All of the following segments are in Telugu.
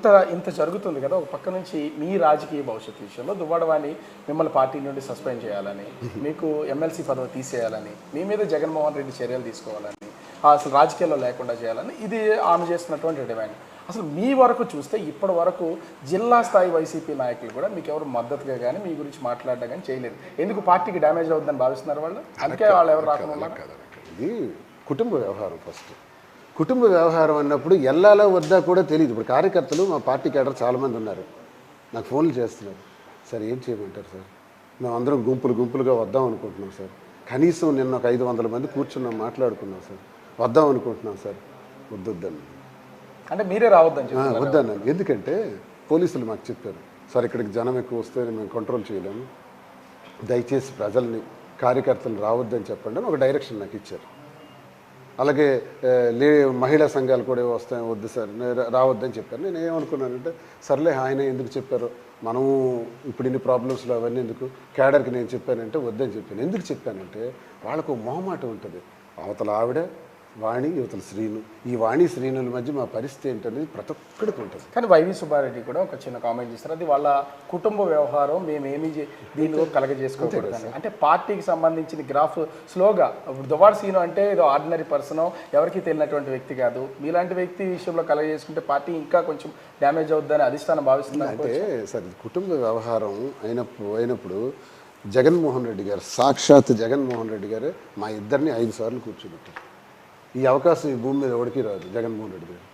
ఇంత ఇంత జరుగుతుంది కదా, ఒక పక్క నుంచి మీ రాజకీయ భవిష్యత్తు విషయంలో దువ్వాడవాణి మిమ్మల్ని పార్టీ నుండి సస్పెండ్ చేయాలని, మీకు ఎమ్మెల్సీ పదవి తీసేయాలని, మీ మీద జగన్మోహన్ రెడ్డి చర్యలు తీసుకోవాలని, అసలు రాజకీయాల్లో లేకుండా చేయాలని ఇది ఆమె చేస్తున్నటువంటి డిమాండ్. అసలు మీ వరకు చూస్తే ఇప్పటి వరకు జిల్లా స్థాయి వైసీపీ నాయకులు కూడా మీకు ఎవరు మద్దతుగా కానీ మీ గురించి మాట్లాడడం కానీ చేయలేదు. ఎందుకు పార్టీకి డ్యామేజ్ అవుతుందని భావిస్తున్నారు వాళ్ళు? అందుకే వాళ్ళు ఎవరు రాకుండా? ఇది కుటుంబ వ్యవహారం. ఫస్ట్ కుటుంబ వ్యవహారం అన్నప్పుడు ఎల్లాలో వద్దా కూడా తెలియదు. ఇప్పుడు కార్యకర్తలు మా పార్టీ కేడర్ చాలామంది ఉన్నారు, నాకు ఫోన్లు చేస్తున్నారు. సార్ ఏం చేయమంటారు సార్, మేము అందరం గుంపులుగా వద్దాం అనుకుంటున్నాం సార్, కనీసం నిన్న ఒక 500 మంది కూర్చున్నాం మాట్లాడుకున్నాం సార్, వద్దాం అనుకుంటున్నాం సార్. వద్దొద్దాను అంటే మీరే రావద్దని వద్దన్నాను. ఎందుకంటే పోలీసులు మాకు చెప్పారు, సార్ ఇక్కడికి జనం ఎక్కువ వస్తే మేము కంట్రోల్ చేయలేము, దయచేసి ప్రజల్ని కార్యకర్తలు రావద్దని చెప్పండి అని ఒక డైరెక్షన్ నాకు ఇచ్చారు. అలాగే మహిళా సంఘాలు కూడా వస్తాయి, వద్దు సార్ రావద్దని చెప్పారు. నేను ఏమనుకున్నానంటే సర్లే ఆయన ఎందుకు చెప్పారో, మనము ఇప్పుడు ఇన్ని ప్రాబ్లమ్స్లో అవన్నీ ఎందుకు, క్యాడర్కి నేను చెప్పానంటే వద్దని చెప్పాను. ఎందుకు చెప్పానంటే వాళ్ళకు మొహమాటం ఉంటుంది. అవతల ఆవిడ వాణి, యువతల శ్రీను, ఈ వాణి శ్రీనుల మధ్య మా పరిస్థితి ఏంటనేది ప్రతి ఒక్కడికి ఉంటుంది. కానీ వైవి సుబ్బారెడ్డి కూడా ఒక చిన్న కామెంట్ చేస్తారు, అది వాళ్ళ కుటుంబ వ్యవహారం, మేమేమి దీనిలో కలగజేసుకోకూడదు. అంటే పార్టీకి సంబంధించిన గ్రాఫ్ స్లోగా, ఇప్పుడు దువ్వాడ సీను అంటే ఏదో ఆర్డినరీ పర్సన్, ఎవరికి తెలియనటువంటి వ్యక్తి కాదు. మీలాంటి వ్యక్తి విషయంలో కలగజేసుకుంటే పార్టీ ఇంకా కొంచెం డ్యామేజ్ అవుతుందని అధిష్టానం భావిస్తుంది. అంటే సరే కుటుంబ వ్యవహారం అయినప్పుడు జగన్మోహన్ రెడ్డి గారు, సాక్షాత్ జగన్మోహన్ రెడ్డి గారు మా ఇద్దరిని 5 సార్లు కూర్చోబెట్టారు. ఈ అవకాశం ఈ భూమి మీద ఎవరికి రాదు. జగన్మోహన్ రెడ్డి గారు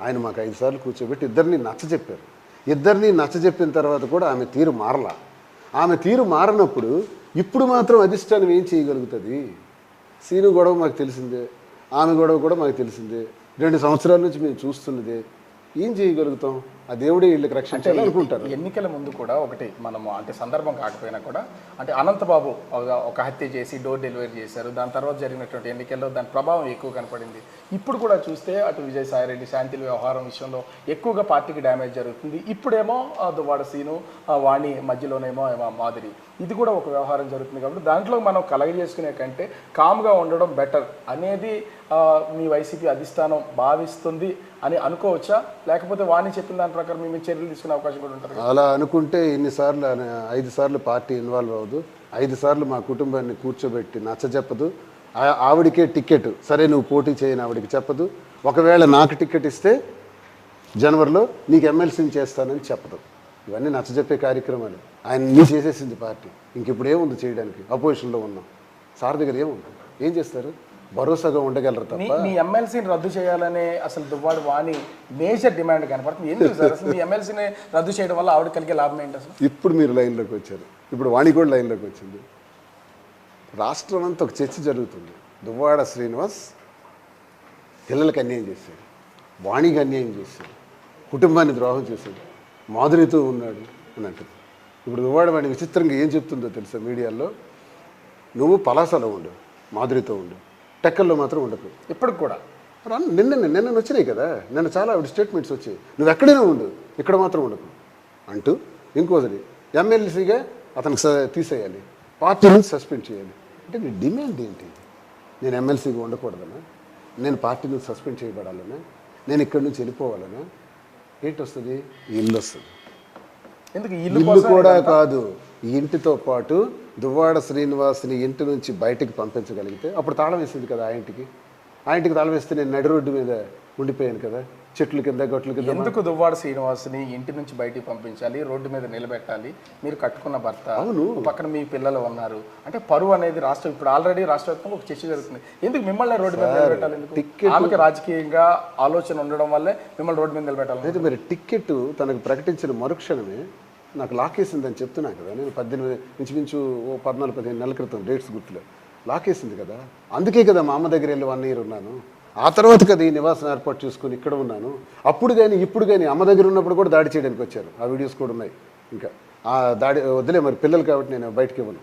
ఆయన మాకు 5 సార్లు కూర్చోబెట్టి ఇద్దరిని నచ్చజెప్పారు. ఇద్దరిని నచ్చజెప్పిన తర్వాత కూడా ఆమె తీరు మారలా. ఆమె తీరు మారినప్పుడు ఇప్పుడు మాత్రం అధిష్టానం ఏం చేయగలుగుతుంది? సీను గొడవ మాకు తెలిసిందే, ఆమె గొడవ కూడా మాకు తెలిసిందే, 2 సంవత్సరాల నుంచి మేము చూస్తున్నదే. ఏం చేయగలుగుతాం? ఆ దేవుడే వీళ్ళకి రక్షించాలి అనుకుంటారు. ఎన్నికల ముందు కూడా ఒకటి మనము అంటే సందర్భం కాకపోయినా కూడా అంటే అనంతబాబు ఒక హత్య చేసి డోర్ డెలివరీ చేశారు. దాని తర్వాత జరిగినటువంటి ఎన్నికల్లో దాని ప్రభావం ఎక్కువ కనపడింది. ఇప్పుడు కూడా చూస్తే అటు విజయసాయిరెడ్డి శాంతిల వ్యవహారం విషయంలో ఎక్కువగా పార్టీకి డ్యామేజ్ జరుగుతుంది. ఇప్పుడేమో దువ్వాడ సీను, వాణి మధ్యలోనేమో మాదిరి, ఇది కూడా ఒక వ్యవహారం జరుగుతుంది. కాబట్టి దాంట్లో మనం కలగజేసుకునే కంటే కామ్గా ఉండడం బెటర్ అనేది మీ వైసీపీ అధిష్టానం భావిస్తుంది అని అనుకోవచ్చా? లేకపోతే వాణి చెప్పిన దాని ప్రకారం మేము చర్యలు తీసుకునే అవకాశం కూడా ఉంటుంది? అలా అనుకుంటే ఇన్నిసార్లు 5 సార్లు పార్టీ ఇన్వాల్వ్ అవ్వదు, 5 సార్లు మా కుటుంబాన్ని కూర్చోబెట్టి నచ్చజెప్పదు. ఆవిడికే టికెట్, సరే నువ్వు పోటీ చేయని ఆవిడికి చెప్పదు. ఒకవేళ నాకు టికెట్ ఇస్తే జనవరిలో నీకు ఎమ్మెల్సీని చేస్తానని చెప్పదు. ఇవన్నీ నచ్చజెప్పే కార్యక్రమాలు. ఆయన నీ చేసేసింది పార్టీ, ఇంక ఇప్పుడు ఏముంది చేయడానికి? అపోజిషన్లో ఉన్నాం, సార్ దగ్గర ఏముంది? ఏం చేస్తారు? భరోసాగా ఉండగలరు తప్ప. మీ ఎమ్మెల్సీని రద్దు చేయాలనే అసలు దువ్వాడ వాణి మేజర్ డిమాండ్ కనపడుతుంది. ఎందుకు సార్ అసలు మీ ఎమ్మెల్సీని రద్దు చేయడం వల్ల ఆవిడ కలిగే లాభం ఏంటి అసలు? ఇప్పుడు మీరు లైన్లోకి వచ్చారు, ఇప్పుడు వాణి కూడా లైన్లోకి వచ్చింది. రాష్ట్రం అంతా ఒక చర్చ జరుగుతుంది. దువ్వాడ శ్రీనివాస్ పిల్లలకి అన్యాయం చేశాడు, వాణికి అన్యాయం చేశాడు, కుటుంబాన్ని ద్రోహం చేశాడు, మాధురితో ఉన్నాడు అని అంటుంది. ఇప్పుడు దువ్వాడ వాణి విచిత్రంగా ఏం చెప్తుందో తెలుసా మీడియాలో? నువ్వు పలాసలో ఉండు, మాధురితో ఉండు, టెక్కల్లో మాత్రం ఉండకు. ఇప్పటికి కూడా నిన్న వచ్చినాయి కదా, నిన్న చాలా ఆవిడ స్టేట్మెంట్స్ వచ్చాయి. నువ్వు ఎక్కడైనా ఉండు, ఇక్కడ మాత్రం ఉండకు అంటూ. ఇంకోసారి ఎమ్మెల్సీగా అతనికి తీసేయాలి, పార్టీ నుంచి సస్పెండ్ చేయాలి. అంటే నీ డిమాండ్ ఏంటి? నేను ఎమ్మెల్సీగా ఉండకూడదనా? నేను పార్టీ నుంచి సస్పెండ్ చేయబడాలనా? నేను ఇక్కడి నుంచి వెళ్ళిపోవాలనా? ఏంటి వస్తుంది? ఇల్లు వస్తుంది. ఎందుకు ఇల్లు కూడా కాదు, ఈ ఇంటితో పాటు దువ్వాడ శ్రీనివాస్ని ఇంటి నుంచి బయటికి పంపించగలిగితే అప్పుడు తాళం వేసింది కదా ఆ ఇంటికి తాళం వేస్తే నేను నడి రోడ్డు మీద ఉండిపోయాను కదా, చెట్ల కింద గట్ల కింద. ఎందుకు దువ్వాడ శ్రీనివాస్ని ఇంటి నుంచి బయటికి పంపించాలి, రోడ్డు మీద నిలబెట్టాలి? మీరు కట్టుకున్న భర్త, అవును, పక్కన మీ పిల్లలు ఉన్నారు. అంటే పరువు అనేది రాష్ట్రం ఇప్పుడు ఆల్రెడీ రాష్ట్ర వ్యాప్తంగా ఒక చర్చ జరుగుతుంది. ఎందుకు మిమ్మల్ని రోడ్డు మీద నిలబెట్టాలి? ఎందుకు? ఆమెకి రాజకీయంగా ఆలోచన ఉండడం వల్లే మిమ్మల్ని రోడ్డు మీద నిలబెట్టాలి. అయితే మరి టికెట్ తనకు ప్రకటించిన మరుక్షణమే నాకు లాకేసిందని చెప్తున్నా కదా. నేను 18 ఇంచుమించు 14-15 నెలల క్రితం, డేట్స్ గుర్తులేదు, లాకేసింది కదా. అందుకే కదా మా అమ్మ దగ్గర వెళ్ళి 1 ఇయర్ ఉన్నాను. ఆ తర్వాత కదా ఈ నివాసం ఏర్పాటు చేసుకుని ఇక్కడ ఉన్నాను. అప్పుడు కానీ ఇప్పుడు కానీ అమ్మ దగ్గర ఉన్నప్పుడు కూడా దాడి చేయడానికి వచ్చారు. ఆ వీడియోస్ కూడా ఉన్నాయి. ఇంకా ఆ దాడి వదిలే, మరి పిల్లలు కాబట్టి నేను బయటకి ఇవ్వను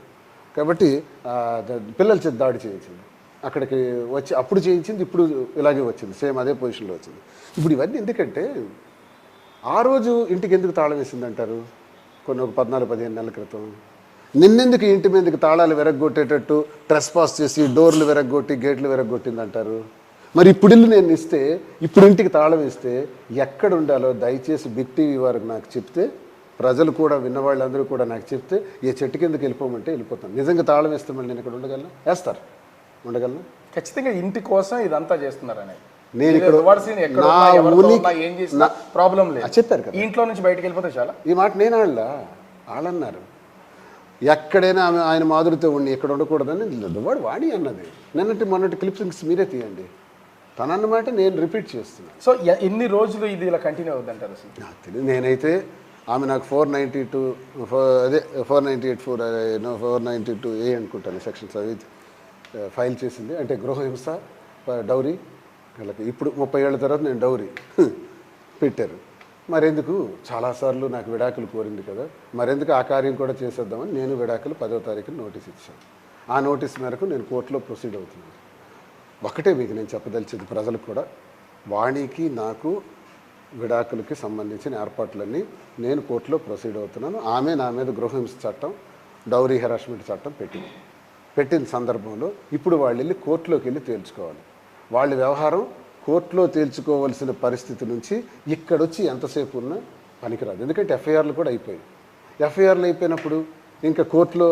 కాబట్టి పిల్లల చేత దాడి చేయించింది. అక్కడికి వచ్చి అప్పుడు చేయించింది, ఇప్పుడు ఇలాగే వచ్చింది, సేమ్ అదే పొజిషన్లో వచ్చింది. ఇప్పుడు ఇవన్నీ ఎందుకంటే ఆ రోజు ఇంటికి ఎందుకు తాళం వేసిందంటారు? కొన్ని ఒక 14-15 నెలల క్రితం నిన్నెందుకు ఇంటి మీదకి తాళాలు విరగ్గొట్టేటట్టు ట్రెస్ పాస్ చేసి డోర్లు విరగ్గొట్టి గేట్లు విరగ్గొట్టింది అంటారు? మరి ఇప్పుడు ఇల్లు నేను ఇస్తే, ఇప్పుడు ఇంటికి తాళం ఇస్తే ఎక్కడ ఉండాలో దయచేసి బిగ్ టీవీ వారికి నాకు చెప్తే, ప్రజలు కూడా విన్నవాళ్ళందరూ కూడా నాకు చెప్తే, ఏ చెట్టు కిందకి వెళ్ళిపోమంటే వెళ్ళిపోతాను. నిజంగా తాళం వేస్తే మళ్ళీ నేను ఇక్కడ ఉండగలను? వేస్తారు, ఉండగలను. ఖచ్చితంగా ఇంటి కోసం ఇదంతా చేస్తున్నారని నేను ఇక్కడ ఏం చేసినా ప్రాబ్లం లేదు చెప్పారు కదా, ఇంట్లో నుంచి బయటకు వెళ్ళిపోతే చాలా. ఈ మాట నేను వాళ్ళన్నారు ఎక్కడైనా ఆయన మాధురితో ఉండి ఎక్కడ ఉండకూడదని. వాడు వాణి అన్నది. మొన్నటి క్లిప్సింగ్స్ మీరే తీయండి. తనన్నమాట నేను రిపీట్ చేస్తున్నాను. సో ఎన్ని రోజులు ఇది ఇలా కంటిన్యూ అవుతుంటారు అసలు? నాకు తెలియదు. నేనైతే ఆమె నాకు 492 అదే 492A అనుకుంటాను సెక్షన్స్ అవి ఫైల్ చేసింది. అంటే గృహహింస, డౌరీ. వీళ్ళకి ఇప్పుడు 30 ఏళ్ళ తర్వాత నేను డౌరీ పెట్టారు. మరెందుకు చాలాసార్లు నాకు విడాకులు కోరింది కదా, మరెందుకు ఆ కార్యం కూడా చేసేద్దామని నేను విడాకులు 10వ తారీఖున నోటీస్ ఇచ్చాను. ఆ నోటీస్ మేరకు నేను కోర్టులో ప్రొసీడ్ అవుతున్నాను. ఒకటే మీకు నేను చెప్పదలిచేది ప్రజలకు కూడా, వాణికి నాకు విడాకులకి సంబంధించిన ఏర్పాట్లన్నీ నేను కోర్టులో ప్రొసీడ్ అవుతున్నాను. ఆమె నా మీద గృహహింస చట్టం, డౌరీ హెరాస్మెంట్ చట్టం పెట్టిన సందర్భంలో ఇప్పుడు వాళ్ళు వెళ్ళి కోర్టులోకి వెళ్ళి తేల్చుకోవాలి. వాళ్ళ వ్యవహారం కోర్టులో తేల్చుకోవాల్సిన పరిస్థితి నుంచి ఇక్కడొచ్చి ఎంతసేపు ఉన్నా పనికిరాదు. ఎందుకంటే ఎఫ్ఐఆర్లు కూడా అయిపోయాయి. ఎఫ్ఐఆర్లు అయిపోయినప్పుడు ఇంకా కోర్టులో